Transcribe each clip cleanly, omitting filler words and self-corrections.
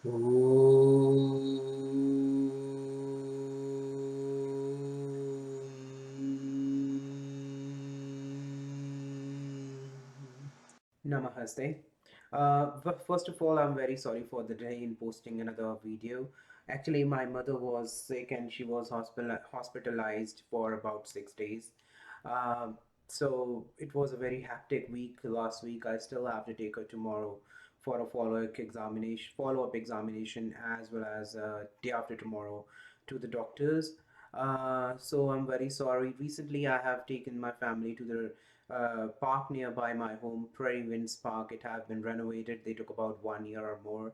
Namaste. First of all, I'm very sorry for the delay in posting another video. Actually, my mother was sick and she was hospitalized for about 6 days. Um, so it was a very hectic week last week. I still have to take her tomorrow for a follow-up examination, as well as day after tomorrow to the doctors. So I'm very sorry. Recently, I have taken my family to the park nearby my home, Prairie Winds Park. It have been renovated. They took about 1 year or more.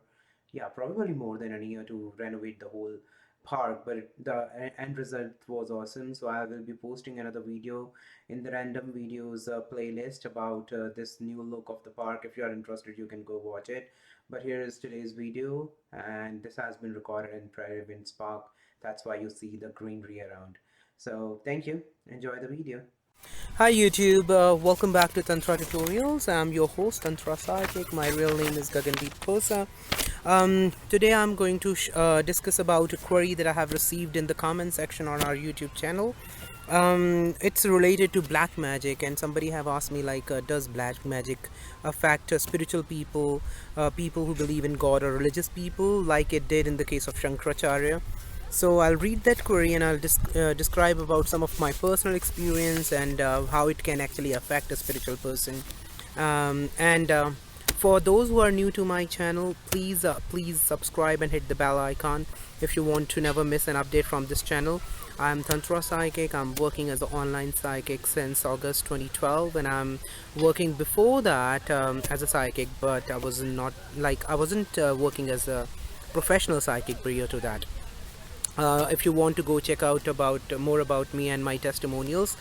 Yeah, probably more than a year to renovate the whole park, but the end result was awesome. So I will be posting another video in the random videos playlist about this new look of the park. If you are interested, you can go watch it. But here is today's video, and this has been recorded in Prairie Winds Park. That's why you see the greenery around. So thank you. Enjoy the video. Hi YouTube, welcome back to Tantra Tutorials. I'm your host Tantrapsychic. My real name is Gagandeep Khosa. Today I'm going to discuss about a query that I have received in the comment section on our YouTube channel. It's related to black magic, and somebody have asked me like, does black magic affect spiritual people, people who believe in God, or religious people, like it did in the case of Shankaracharya? So I'll read that query and I'll describe about some of my personal experience and how it can actually affect a spiritual person. And For those who are new to my channel, please subscribe and hit the bell icon if you want to never miss an update from this channel. I'm Tantra Psychic. I'm working as an online psychic since August 2012, and I'm working before that as a psychic, but I wasn't working as a professional psychic prior to that. If you want to go check out about more about me and my testimonials,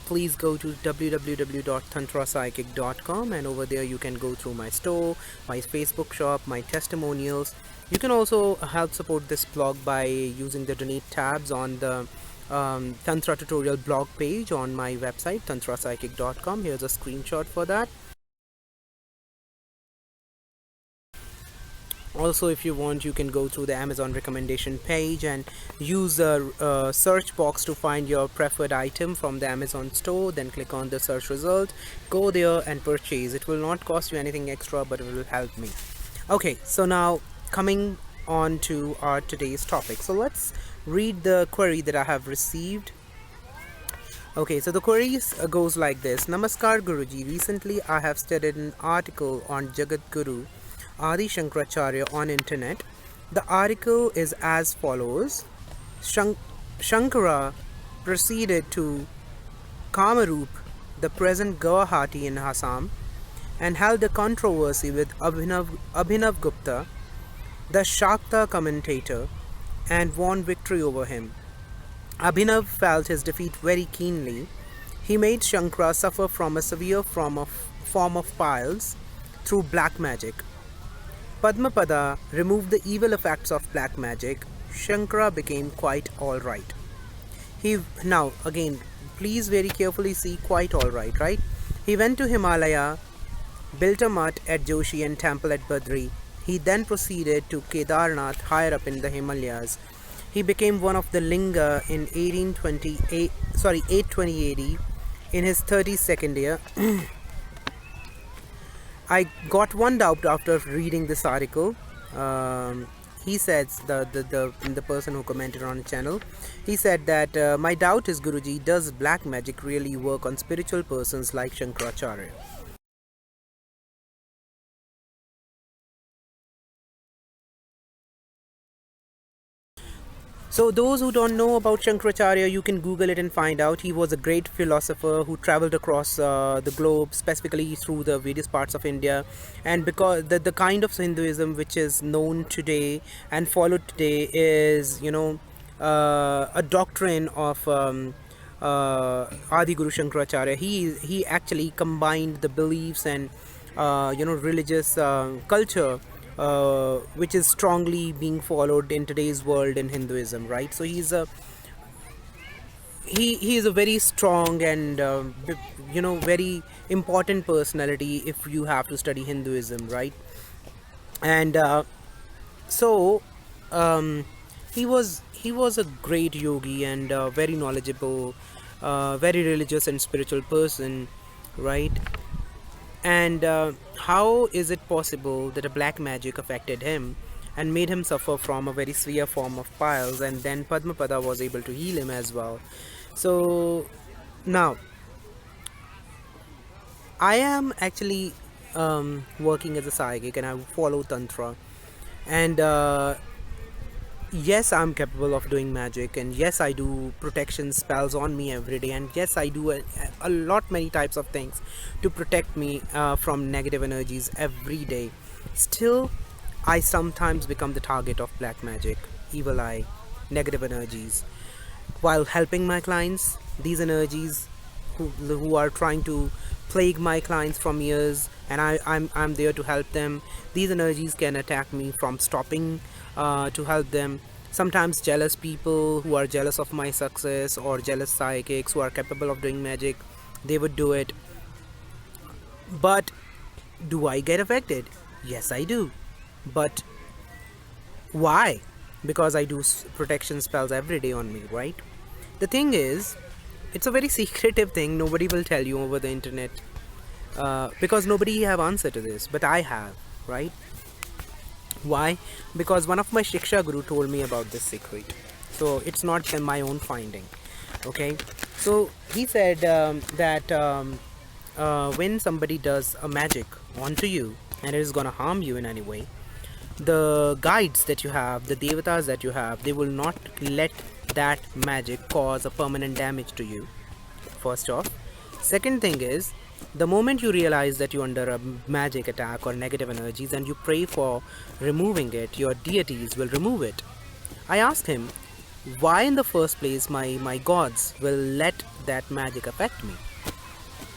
please go to www.tantrapsychic.com, and over there you can go through my store, my Facebook shop, my testimonials. You can also help support this blog by using the donate tabs on the Tantra tutorial blog page on my website tantrapsychic.com. Here's a screenshot for that. Also, if you want, you can go through the Amazon recommendation page and use the search box to find your preferred item from the Amazon store. Then click on the search result, go there and purchase. It will not cost you anything extra, but it will help me. Okay, so now coming on to our today's topic. So let's read the query that I have received. Okay, so the query goes like this. Namaskar Guruji, recently I have studied an article on Jagat Guru Adi Shankaracharya on internet. The article is as follows. Shankara proceeded to Kamarup, the present Guwahati in Assam, and held a controversy with Abhinav Gupta, the Shakta commentator, and won victory over him. Abhinav felt his defeat very keenly. He made Shankara suffer from a severe form of piles through black magic. Padmapada removed the evil effects of black magic. Shankara became quite alright. Now again, please very carefully see quite alright, right? He went to Himalaya, built a mutt at Joshi and temple at Badri. He then proceeded to Kedarnath higher up in the Himalayas. He became one of the Linga in 820 AD in his 32nd year. I got one doubt after reading this article. He says, the person who commented on the channel, he said that my doubt is, Guruji, does black magic really work on spiritual persons like Shankaracharya? So those who don't know about Shankaracharya, you can Google it and find out. He was a great philosopher who traveled across the globe, specifically through the various parts of India. And because the kind of Hinduism which is known today and followed today is, a doctrine of Adi Guru Shankaracharya. He actually combined the beliefs and religious culture, which is strongly being followed in today's world in Hinduism, right? So he is a very strong and very important personality if you have to study Hinduism, right? And So um, he was a great yogi and very knowledgeable, very religious and spiritual person, right? And how is it possible that a black magic affected him and made him suffer from a very severe form of piles, and then Padmapada was able to heal him as well? So now I am actually working as a psychic and I follow Tantra. And yes, I'm capable of doing magic, and yes, I do protection spells on me every day, and yes, I do a lot many types of things to protect me from negative energies every day. Still, I sometimes become the target of black magic, evil eye, negative energies. While helping my clients, these energies who are trying to plague my clients from years, and I'm there to help them. These energies can attack me from stopping to help them. Sometimes jealous people who are jealous of my success, or jealous psychics who are capable of doing magic, they would do it. But do I get affected? Yes, I do. But why? Because I do protection spells every day on me, right? The thing is, it's a very secretive thing. Nobody will tell you over the internet, because nobody have answer to this, but I have, right? Why? Because one of my Shiksha Guru told me about this secret. So it's not my own finding. Okay. So he said that when somebody does a magic onto you and it is gonna harm you in any way, the guides that you have, the devatas that you have, they will not let that magic cause a permanent damage to you. First off. Second thing is, the moment you realize that you're under a magic attack or negative energies and you pray for removing it, your deities will remove it. I asked him, why in the first place my gods will let that magic affect me?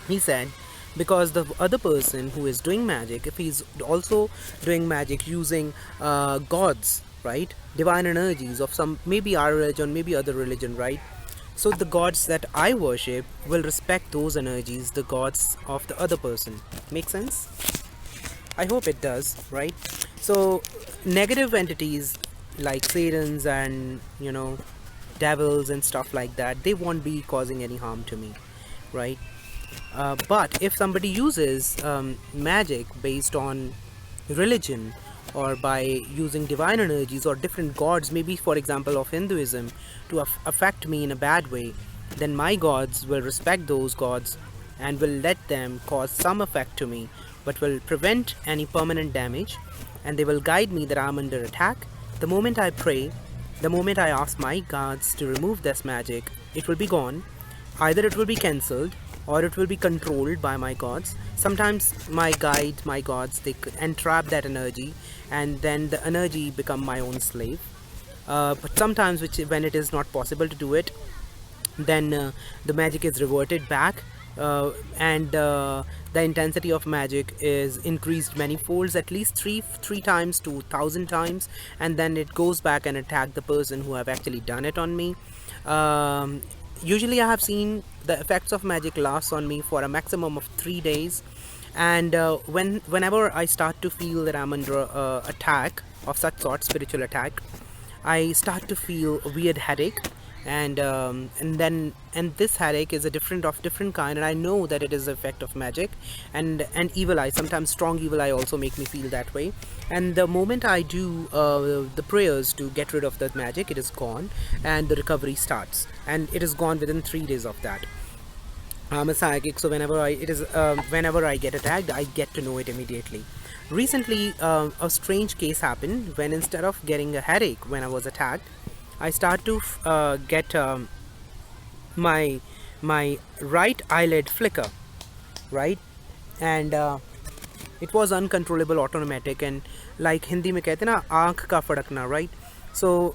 He said, because the other person who is doing magic, if he's also doing magic using gods, right? Divine energies of some, maybe our religion, maybe other religion, right? So the gods that I worship will respect those energies, the gods of the other person. Make sense? I hope it does, right? So negative entities like satans and devils and stuff like that, they won't be causing any harm to me, right? But if somebody uses magic based on religion, or by using divine energies or different gods, maybe for example of Hinduism, to affect me in a bad way, then my gods will respect those gods and will let them cause some effect to me, but will prevent any permanent damage, and they will guide me that I'm under attack. The moment I pray, the moment I ask my gods to remove this magic, it will be gone. Either it will be cancelled or it will be controlled by my gods. Sometimes my guides, my gods, they entrap that energy, and then the energy become my own slave. But sometimes, when it is not possible to do it, then the magic is reverted back, and the intensity of magic is increased many folds, at least three times to 1,000 times, and then it goes back and attack the person who have actually done it on me. Usually I have seen the effects of magic lasts on me for a maximum of 3 days, and whenever I start to feel that I'm under attack of such sort, spiritual attack, I start to feel a weird headache, and this headache is a different kind, and I know that it is the effect of magic, and evil eye. Sometimes strong evil eye also make me feel that way, and the moment I do the prayers to get rid of that magic, it is gone, and the recovery starts, and it is gone within 3 days of that. I'm a psychic, so whenever I get attacked, I get to know it immediately. Recently, a strange case happened when instead of getting a headache when I was attacked, I start to get my right eyelid flicker, right, and it was uncontrollable, automatic, and like Hindi में कहते हैं ना आँख का फड़कना, right? So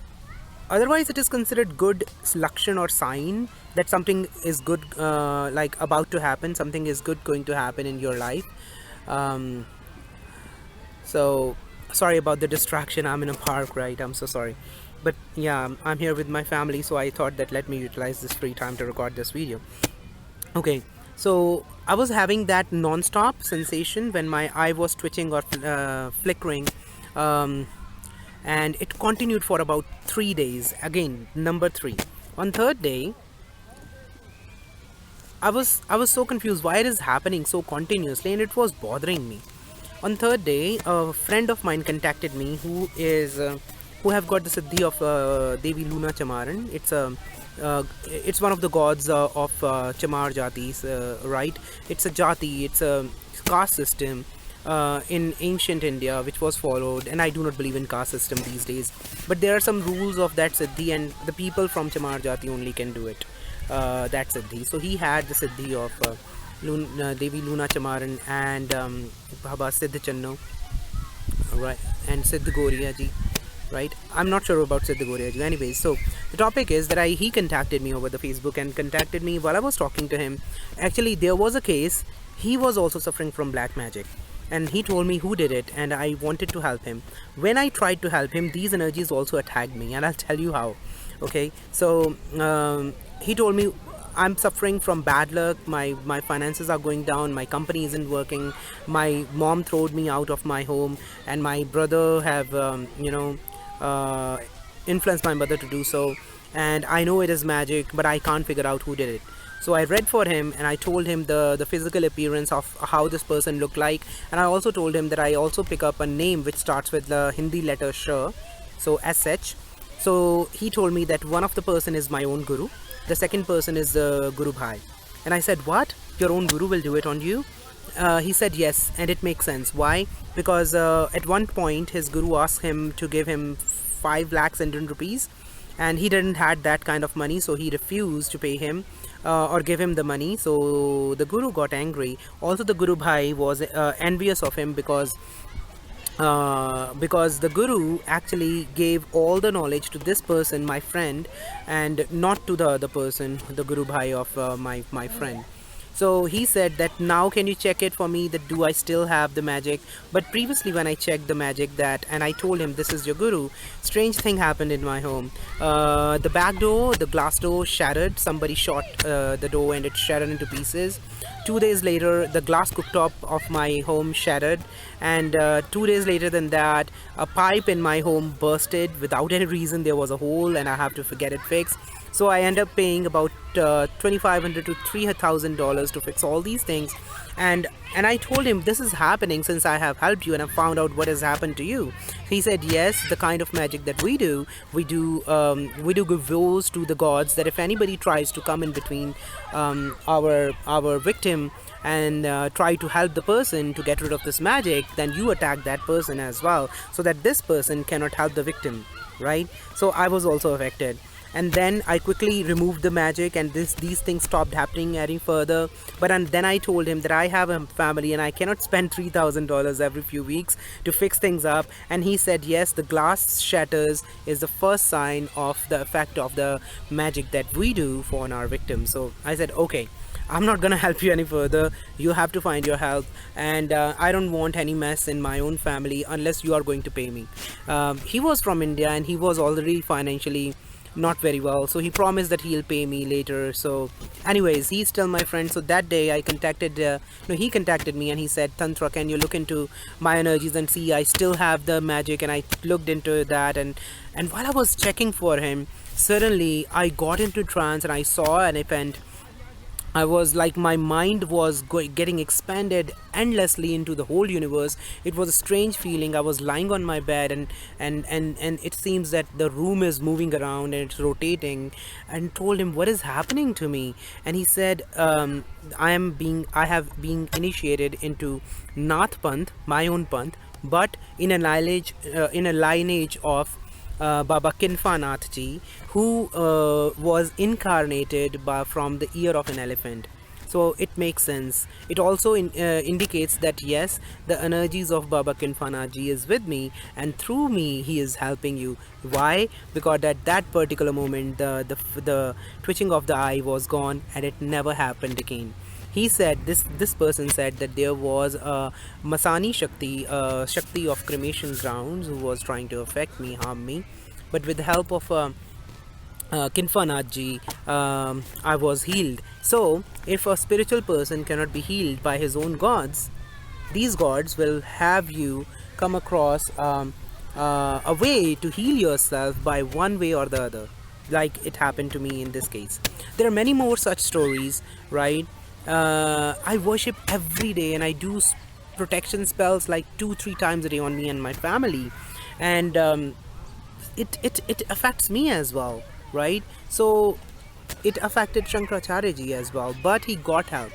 otherwise it is considered good lakshan or sign that something is good, like about to happen, something is good going to happen in your life. um, so sorry about the distraction, I'm in a park, right? I'm so sorry, but yeah, I'm here with my family, so I thought that let me utilize this free time to record this video. Okay, so I was having that non-stop sensation when my eye was twitching or flickering, um, and it continued for about 3 days. Again, number three. On third day, I was so confused why it is happening so continuously, and it was bothering me. On third day, a friend of mine contacted me who have got the siddhi of Devi Luna Chamaran. It's one of the gods of Chamar Jatis, right? It's a jati, it's a caste system in ancient India which was followed, and I do not believe in caste system these days. But there are some rules of that siddhi, and the people from Chamar Jati only can do it. That siddhi. So he had the siddhi of Devi Luna Chamaran and Baba Siddh Channo, right, and Siddh Goriya ji, right? I'm not sure about Siddh Goriya ji. Anyways, so the topic is that he contacted me over the Facebook and contacted me while I was talking to him. Actually, there was a case. He was also suffering from black magic, and he told me who did it, and I wanted to help him. When I tried to help him, these energies also attacked me, and I'll tell you how. Okay, so he told me, I'm suffering from bad luck. My finances are going down. My company isn't working. My mom throwed me out of my home, and my brother have influenced my mother to do so. And I know it is magic, but I can't figure out who did it. So I read for him, and I told him the physical appearance of how this person looked like, and I also told him that I also pick up a name which starts with the Hindi letter Sh, so SH. So he told me that one of the person is my own guru, the second person is Guru Bhai. And I said, what? Your own guru will do it on you? He said yes, and it makes sense. Why? Because at one point his guru asked him to give him 5 lakhs Indian rupees, and he didn't had that kind of money, so he refused to pay him or give him the money. So the guru got angry. Also, the Guru Bhai was envious of him because the guru actually gave all the knowledge to this person, my friend, and not to the other person, the Guru Bhai of my friend. So he said that, now can you check it for me, that do I still have the magic? But previously when I checked the magic, that, and I told him this is your guru, strange thing happened in my home. The back door, the glass door shattered. Somebody shot the door and it shattered into pieces. 2 days later, the glass cooktop of my home shattered, and 2 days later than that, a pipe in my home bursted without any reason. There was a hole, and I have to get it fixed. So I end up paying about $2,500 to $3,000 to fix all these things, and I told him this is happening since I have helped you and I found out what has happened to you. He said yes, the kind of magic that we do give vows to the gods that if anybody tries to come in between our victim and try to help the person to get rid of this magic, then you attack that person as well, so that this person cannot help the victim, right? So I was also affected. And then I quickly removed the magic, and these things stopped happening any further. But then I told him that I have a family and I cannot spend $3,000 every few weeks to fix things up. And he said yes, the glass shatters is the first sign of the effect of the magic that we do for our victims. So I said, okay, I'm not gonna help you any further. You have to find your help, and I don't want any mess in my own family unless you are going to pay me. He was from India, and he was already financially not very well, so he promised that he'll pay me later. So anyways, he's still my friend. So that day I contacted he contacted me, and he said, Tantra, can you look into my energies and see I still have the magic? And I looked into that, and while I was checking for him, suddenly I got into trance, and I saw an event. I was like, my mind was getting expanded endlessly into the whole universe. It was a strange feeling. I was lying on my bed, and it seems that the room is moving around and it's rotating. And told him what is happening to me, and he said, I have been initiated into Nath Panth, my own Panth, but in a lineage of Baba Kinfa Nath ji, who was incarnated from the ear of an elephant. So it makes sense. It also indicates that yes, the energies of Baba Kinfa Nath ji is with me, and through me he is helping you. Why? Because at that particular moment, the twitching of the eye was gone, and it never happened again. He said, this person said that there was a Masani Shakti of cremation grounds who was trying to affect me, harm me, but with the help of Kinfa Nath ji, I was healed. So if a spiritual person cannot be healed by his own gods, these gods will have you come across a way to heal yourself by one way or the other, like it happened to me in this case. There are many more such stories, right? I worship every day, and I do protection spells like 2 3 times a day on me and my family, and it affects me as well, right? So it affected Shankaracharya ji as well, but he got help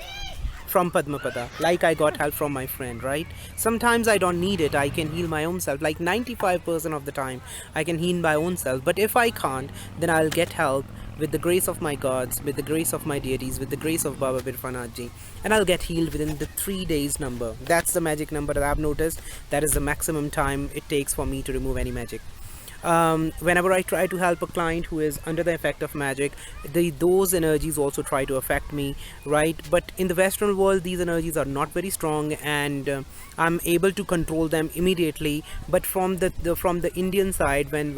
from Padmapada, like I got help from my friend, right? Sometimes I don't need it, I can heal my own self. Like 95% of the time, I can heal my own self. But if I can't, then I'll get help with the grace of my gods, with the grace of my deities, with the grace of Baba Birfanath ji, and I'll get healed within the 3 days number. That's the magic number that I've noticed. That is the maximum time it takes for me to remove any magic. Whenever I try to help a client who is under the effect of magic, those energies also try to affect me, right? But in the Western world, these energies are not very strong, and I'm able to control them immediately. But from from the Indian side, when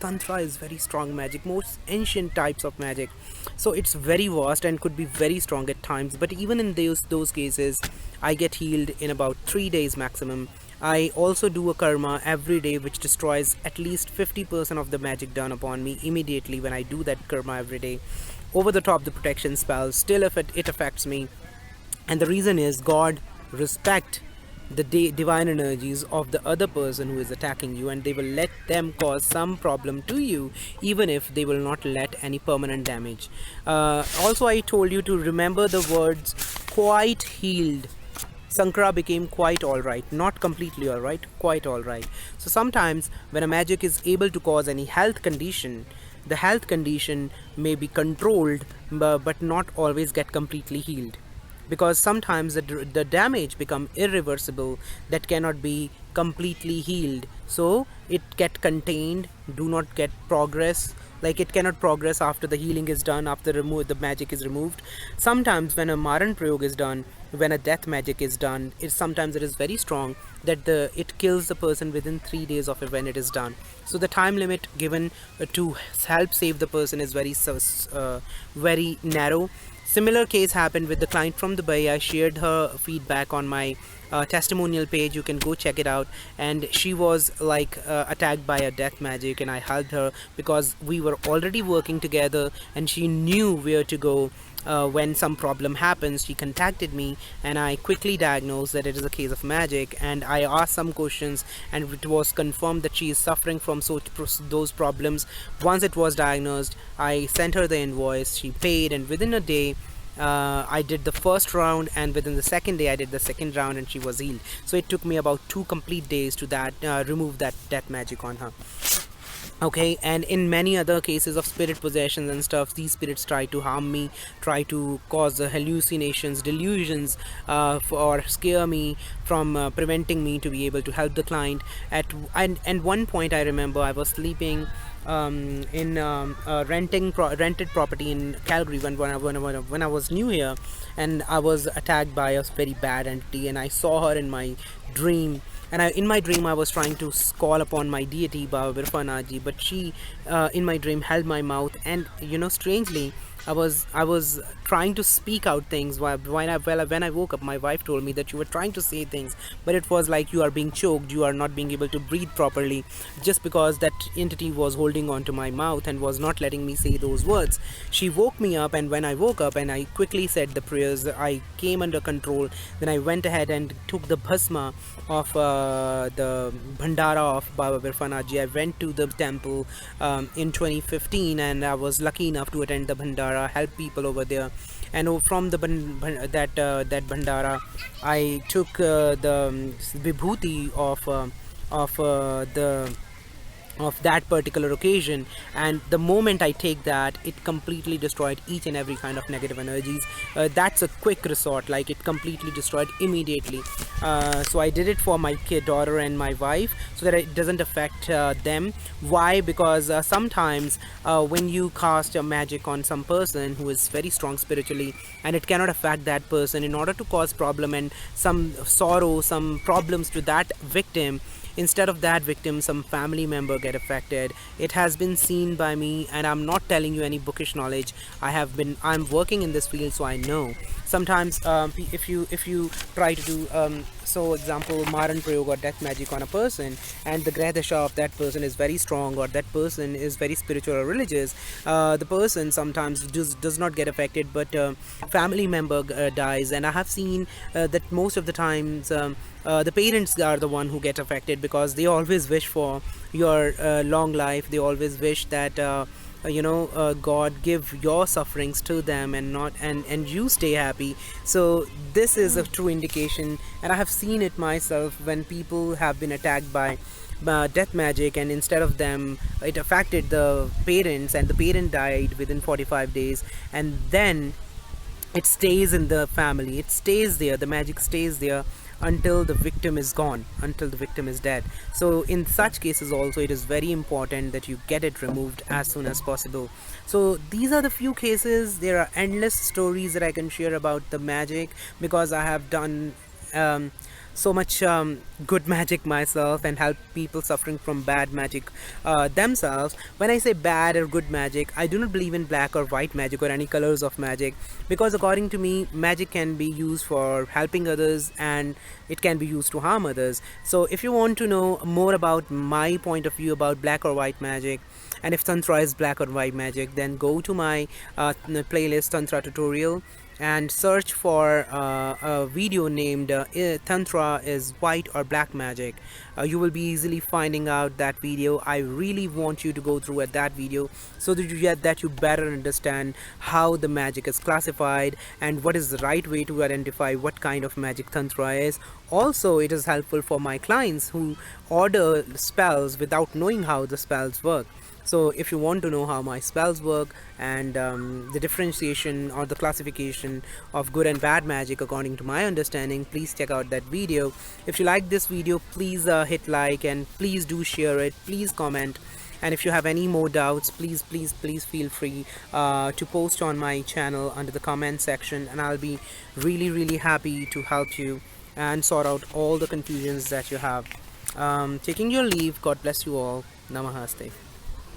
Tantra is very strong magic, most ancient types of magic, so it's very vast and could be very strong at times. But even in those cases, I get healed in about 3 days maximum. I also do a karma every day which destroys at least 50% of the magic done upon me immediately when I do that karma every day. Over the top the protection spells, still if it affects me. And the reason is God respect the divine energies of the other person who is attacking you, and they will let them cause some problem to you, even if they will not let any permanent damage. Also, I told you to remember the words quite healed. Sankara became quite alright, not completely alright, quite alright. So sometimes when a magic is able to cause any health condition, the health condition may be controlled but not always get completely healed, because sometimes the damage become irreversible, that cannot be completely healed. So it get contained, do not get progress, like it cannot progress after the healing is done, after the magic is removed. Sometimes when a maran prayog is done, when a death magic is done, sometimes it is very strong, that it kills the person within 3 days of it when it is done. So the time limit given to help save the person is very narrow. Similar case happened with the client from Dubai. I shared her feedback on my testimonial page. You can go check it out. And she was like attacked by a death magic, and I helped her because we were already working together, and she knew where to go. When some problem happens, she contacted me, and I quickly diagnosed that it is a case of magic. And I asked some questions, and it was confirmed that she is suffering from those problems. Once it was diagnosed, I sent her the invoice, she paid, and within a day I did the first round, and within the second day I did the second round, and she was healed. So it took me about 2 complete days to remove that death magic on her. Okay, and in many other cases of spirit possessions and stuff, these spirits try to harm me, try to cause hallucinations, delusions, or scare me from preventing me to be able to help the client. And one point I remember, I was sleeping in a rented property in Calgary when I was new here, and I was attacked by a very bad entity, and I saw her in my dream. And in my dream, I was trying to call upon my deity, Baba Birfanath ji, but she, in my dream, held my mouth. And strangely, I was trying to speak out things. When I woke up, my wife told me that you were trying to say things, but it was like you are being choked, you are not being able to breathe properly, just because that entity was holding on to my mouth and was not letting me say those words. She woke me up, and when I woke up and I quickly said the prayers, I came under control. Then I went ahead and took the bhasma of the Bhandara of Baba Birfanath ji. I went to the temple in 2015, and I was lucky enough to attend the Bhandara, help people over there. And from the that Bhandara, I took the vibhuti of that particular occasion, and the moment I take that, it completely destroyed each and every kind of negative energies. That's a quick resort, like it completely destroyed immediately. So I did it for my daughter and my wife, so that it doesn't affect them. Why? Because sometimes when you cast a magic on some person who is very strong spiritually, and it cannot affect that person, in order to cause problem and some sorrow, some problems to that victim, instead of that victim, some family member get affected. It has been seen by me, and I'm not telling you any bookish knowledge. I'm working in this field, so I know. Sometimes if you try to do so example Maran Prayog or death magic on a person, and the Greh Dasha of that person is very strong, or that person is very spiritual or religious, the person sometimes does not get affected, but family member dies. And I have seen that most of the times the parents are the one who get affected, because they always wish for your long life. They always wish that God give your sufferings to them, and not and you stay happy. So this is a true indication, and I have seen it myself when people have been attacked by death magic, and instead of them, it affected the parents, and the parent died within 45 days, and then it stays in the family, it stays there, the magic stays there until the victim is gone, until the victim is dead. So in such cases also, it is very important that you get it removed as soon as possible. So these are the few cases. There are endless stories that I can share about the magic, because I have done so much good magic myself, and help people suffering from bad magic themselves. When I say bad or good magic, I do not believe in black or white magic or any colors of magic, because according to me, magic can be used for helping others, and it can be used to harm others. So if you want to know more about my point of view about black or white magic, and if Tantra is black or white magic, then go to my playlist Tantra tutorial, and search for a video named Tantra is white or black magic. You will be easily finding out that video. I really want you to go through at that video, so that you better understand how the magic is classified, and what is the right way to identify what kind of magic Tantra is. Also, it is helpful for my clients who order spells without knowing how the spells work. So if you want to know how my spells work, and the differentiation or the classification of good and bad magic according to my understanding, please check out that video. If you like this video, please hit like, and please do share it, please comment. And if you have any more doubts, please feel free to post on my channel under the comment section, and I'll be really happy to help you and sort out all the confusions that you have. Taking your leave. God bless you all. Namaste.